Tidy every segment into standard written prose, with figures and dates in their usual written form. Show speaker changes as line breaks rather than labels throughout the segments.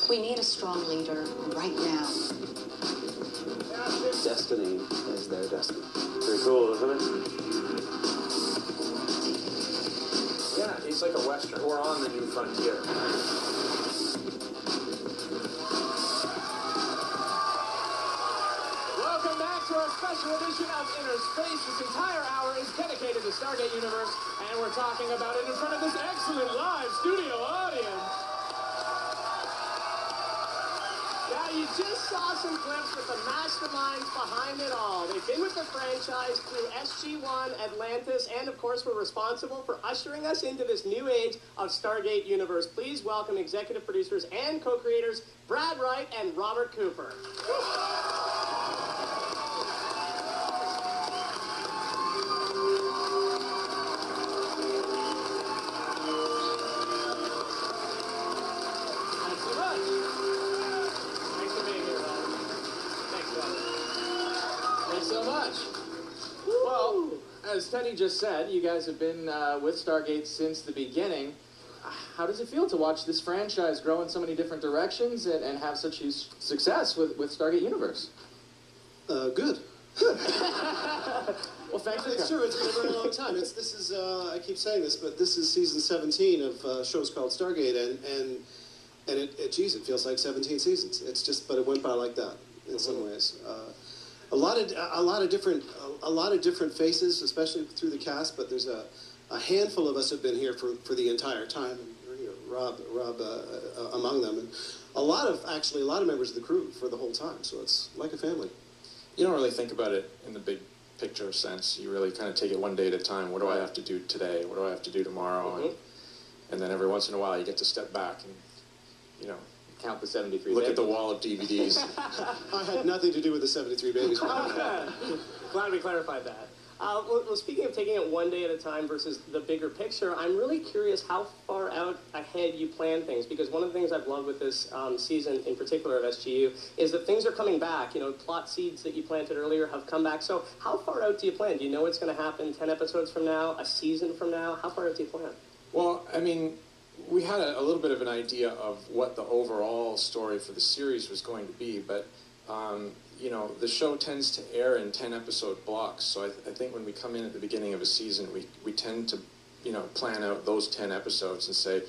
We need a strong leader right now.
Destiny is their destiny.
Pretty cool, isn't it? Yeah, it's like a Western. We're on the new frontier. Welcome back to our special edition of InnerSpace. This entire hour is dedicated to Stargate Universe, and we're talking about it in front of this excellent live studio audience. Now, you just saw some clips with the masterminds behind it all. They've been with the franchise through SG1, Atlantis, and of course were responsible for ushering us into this new age of Stargate Universe. Please welcome executive producers and co-creators Brad Wright and Robert Cooper.
As Teddy just said, you guys have been with Stargate since the beginning. How does it feel to watch this franchise grow in so many different directions and have such huge success with Stargate Universe?
Good.
Well, thanks for
It's true. It's been a very long time. I keep saying this, but this is season 17 of shows called Stargate, and it feels like 17 seasons. It's just, but it went by like that in some ways. A lot of different faces, especially through the cast. But there's a handful of us have been here for the entire time, and Rob among them, and a lot of members of the crew for the whole time. So it's like a family.
You don't really think about it in the big picture sense. You really kind of take it one day at a time. What do I have to do today? What do I have to do tomorrow? And then every once in a while you get to step back and,
count the 73
look
babies.
at the wall of DVDs.
I had nothing to do with the 73 babies.
Glad we clarified that. Well, speaking of taking it one day at a time versus the bigger picture, I'm really curious how far out ahead you plan things, because one of the things I've loved with this season in particular of SGU is that things are coming back. Plot seeds that you planted earlier have come back. So how far out do you plan? Do you know what's going to happen 10 episodes from now, a season from now? How far out do you plan?
Well, I mean, we had a little bit of an idea of what the overall story for the series was going to be, but the show tends to air in 10-episode blocks, so I think when we come in at the beginning of a season, we tend to, plan out those 10 episodes and say,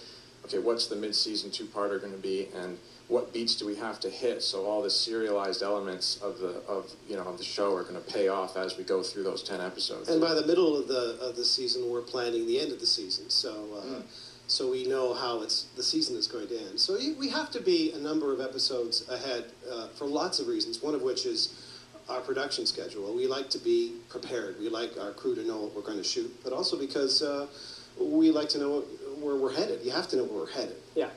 okay, what's the mid-season two-parter going to be, and what beats do we have to hit, so all the serialized elements of the show are going to pay off as we go through those 10 episodes.
And by the middle of the season, we're planning the end of the season, so we know how the season is going to end. So we have to be a number of episodes ahead for lots of reasons, one of which is our production schedule. We like to be prepared. We like our crew to know what we're going to shoot, but also because we like to know where we're headed. You have to know where we're headed.
Yeah.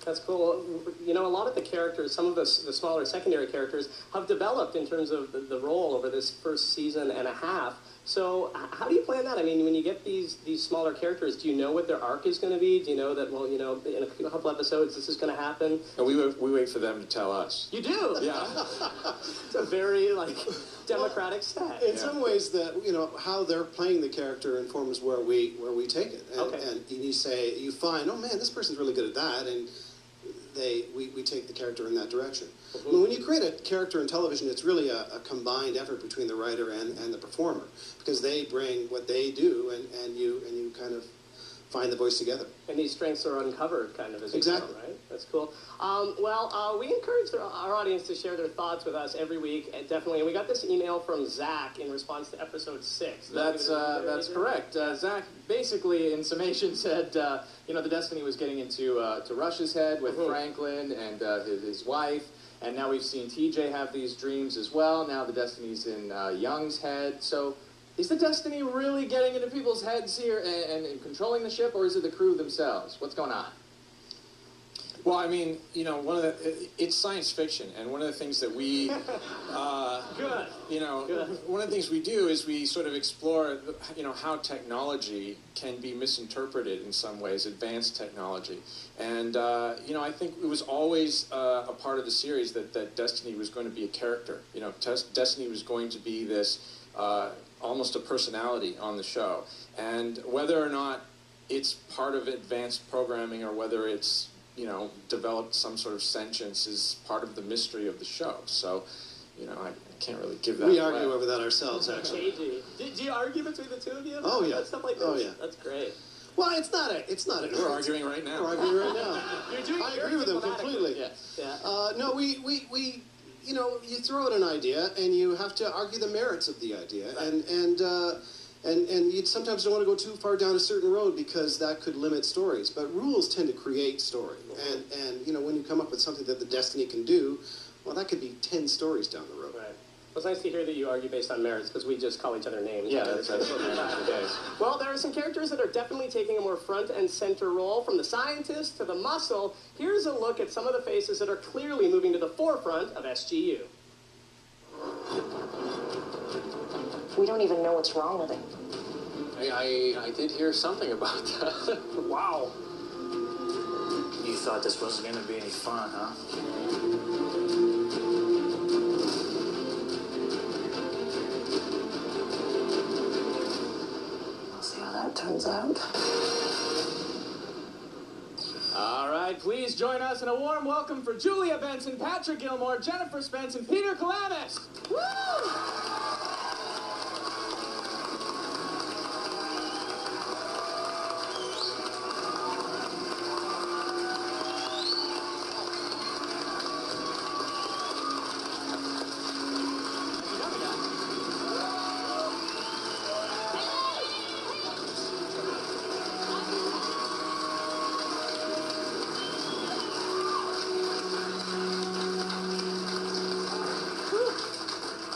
That's cool. A lot of the characters, some of the smaller secondary characters, have developed in terms of the role over this first season and a half. So how do you plan that? I mean, when you get these smaller characters, do you know what their arc is going to be? Do you know that, in a couple episodes this is going to happen?
And we wait for them to tell us.
You do?
Yeah.
It's a very, democratic set.
In some ways, how they're playing the character informs where we take it. And,
Okay.
And you find, oh man, this person's really good at that, and we take the character in that direction. I mean, when you create a character in television, it's really a combined effort between the writer and the performer, because they bring what they do, and you kind of find the voice together.
And these strengths are uncovered, kind of, as you
Exactly.
go, right? That's cool. We encourage our audience to share their thoughts with us every week, and definitely. And we got this email from Zach in response to episode 6.
That's correct. Zach basically, in summation, said, the Destiny was getting into to Rush's head with Franklin and his wife, and now we've seen TJ have these dreams as well. Now the Destiny's in Young's head. So is the Destiny really getting into people's heads here and controlling the ship, or is it the crew themselves? What's going on?
Well, I mean, it's science fiction, and one of the things that we,
Good.
one of the things we do is we sort of explore, how technology can be misinterpreted in some ways, advanced technology. And, I think it was always a part of the series that Destiny was going to be a character. Destiny was going to be this almost a personality on the show. And whether or not it's part of advanced programming or whether it's, you know, developed some sort of sentience is part of the mystery of the show. So, you know, I can't really give that
We
away.
argue over that ourselves, actually.
KG. Do you argue between the two of you?
Oh, yeah.
About stuff like this?
Oh, yeah.
That's great.
Well, it's not a.
We're arguing right now.
We're arguing right now. I
You're
agree with him
diplomatic.
completely.
Yeah.
No, we, you know, you throw out an idea and you have to argue the merits of the idea,
Right.
and you sometimes don't want to go too far down a certain road because that could limit stories. But rules tend to create story, and you know, when you come up with something that the Destiny can do, well, that could be 10 stories down the road.
Right. Well, it's nice to hear that you argue based on merits, because we just call each other names.
Yeah, that's what we're doing today.
Well, there are some characters that are definitely taking a more front and center role, from the scientist to the muscle. Here's a look at some of the faces that are clearly moving to the forefront of SGU.
We don't even know what's wrong with him.
I did hear something about that.
Wow.
You thought this wasn't going to be any fun, huh?
We'll see how that turns out.
All right, please join us in a warm welcome for Julia Benson, Patrick Gilmore, Jennifer Spence, and Peter Kalanis. Woo!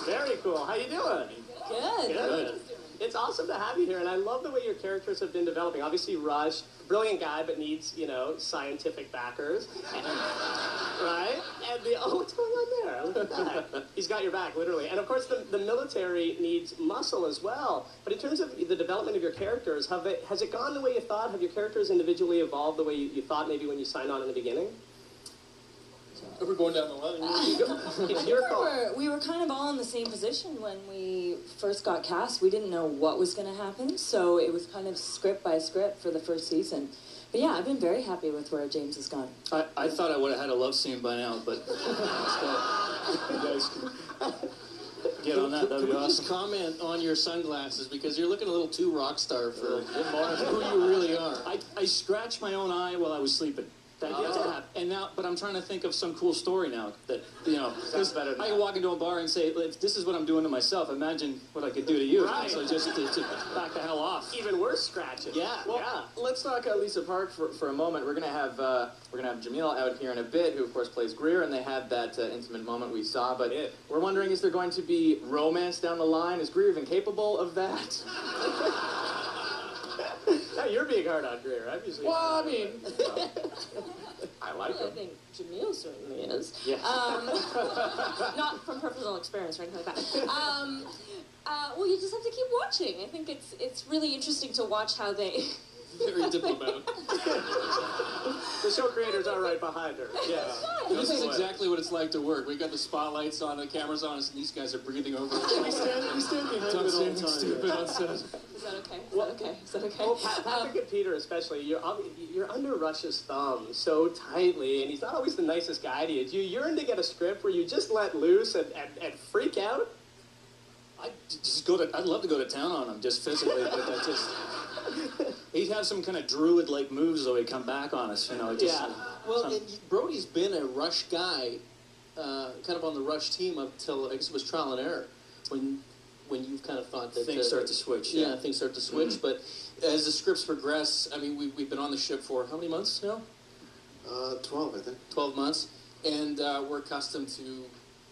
Very cool. How you doing? Good. It's awesome to have you here, and I love the way your characters have been developing. Obviously, Raj, brilliant guy, but needs, you know, scientific backers. Right? And what's going on there? Look at that. He's got your back, literally. And of course, the military needs muscle as well. But in terms of the development of your characters, has it gone the way you thought? Have your characters individually evolved the way you thought maybe when you signed on in the beginning?
We're going down the line.
It's your call.
We were kind of all in the same position when we first got cast. We didn't know what was going to happen, so it was kind of script by script for the first season. But yeah, I've been very happy with where James has gone.
I thought I would have had a love scene by now, but you guys get on that. That'd be
Can we just
awesome.
comment on your sunglasses, because you're looking a little too rock star for who you really are.
I scratched my own eye while I was sleeping. And now, but I'm trying to think of some cool story now that, you know,
Sounds better than
I
that.
can walk into a bar and say, if this is what I'm doing to myself, imagine what I could do to you.
Right.
So just to back the hell off.
Even worse scratches.
Yeah.
Well, let's talk Lisa Park for a moment. We're gonna have Jamil out here in a bit, who of course plays Greer, and they had that intimate moment we saw. But we're wondering, is there going to be romance down the line? Is Greer even capable of that? Now you're being hard on Greer. I'm usually.
Well, I mean, I like
I
him.
think Jamil certainly is.
Yeah.
Not from personal experience or anything like that. Well, you just have to keep watching. I think it's really interesting to watch how they.
Very diplomatic.
The show creators are right behind her.
Yeah.
This is exactly what it's like to work. We got the spotlights on, the cameras on us, and these guys are breathing over us.
We stand behind it all the
Something
time.
stupid on set.
Is that okay? Is that okay? Is that okay?
Well, Patrick and Peter especially, you're under Rush's thumb so tightly, and he's not always the nicest guy to you. Do you yearn to get a script where you just let loose and freak out?
I'd love to go to town on him, just physically, but that just... He'd have some kind of druid-like moves, though. He'd come back on us, you know. Just,
Yeah.
Well, and Brody's been a Rush guy, kind of on the Rush team up till, I guess it was Trial and Error, when you've kind of thought that...
Things start to switch,
Yeah, things start to switch, but as the scripts progress, I mean, we've been on the ship for how many months now?
12, I think.
12 months, and we're accustomed to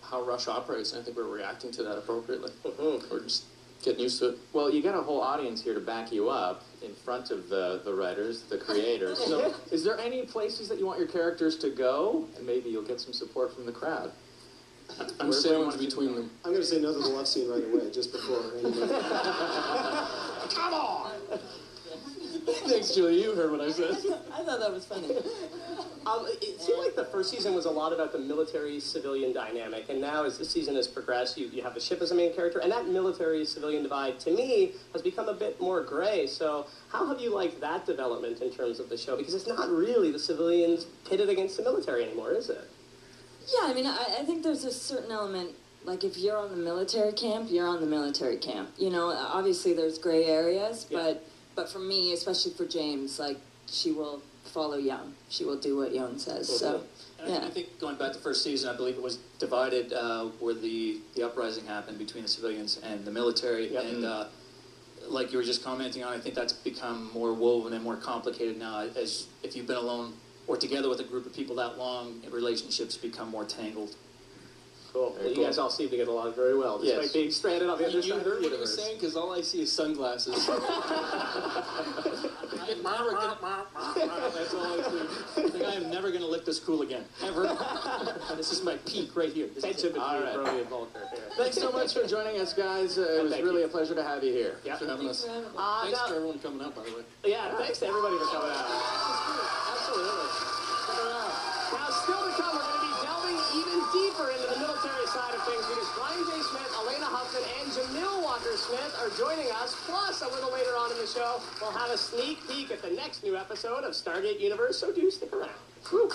how Rush operates, and I think we're reacting to that appropriately. We're just getting used to it.
Well, you got a whole audience here to back you up in front of the writers, the creators. So, is there any places that you want your characters to go, and maybe you'll get some support from the crowd?
I'm
Where's where you want
sandwiched
it to
between
go?
them.
I'm going to say no to the love scene right away, just before anybody.
Come on!
Thanks, Julie. You heard what I said.
I thought that was funny.
It seemed like the first season was a lot about the military-civilian dynamic, and now as the season has progressed, you have the ship as a main character, and that military-civilian divide, to me, has become a bit more gray. So how have you liked that development in terms of the show? Because it's not really the civilians pitted against the military anymore, is it?
Yeah, I mean, I think there's a certain element, like if you're on the military camp, you're on the military camp. You know, obviously there's gray areas,
Yeah.
but for me, especially for James, like, she will follow Young. She will do what Young says. So,
And I think going back to the first season, I believe it was divided where the uprising happened between the civilians and the military.
Yep.
And like you were just commenting on, I think that's become more woven and more complicated now. As if you've been alone or together with a group of people that long, relationships become more tangled.
Cool. Well, you guys all seem to get along very well, despite
Yes.
being stranded on the other
You
side of
heard
the
what he was
universe.
saying? Because all I see is sunglasses.
That's all I see. I think I am never going to look this cool again, ever. This is my peak right here. This is
Tension
it.
between
All right.
Brody and Volker here.
Thanks so much for joining us, guys. It was
Thank
really
you.
a pleasure to have you here.
Yep.
for having us. Thanks
now-
for everyone coming out, by the way.
Yeah, thanks to everybody for coming out. Absolutely. Stick around. Now, still to come, we're going to be delving even deeper into the military side of things because Brian J. Smith, Elena Huffman, and Jamil Walker-Smith are joining us. Plus, a little later on in the show, we'll have a sneak peek at the next new episode of Stargate Universe, so do stick around. Whew.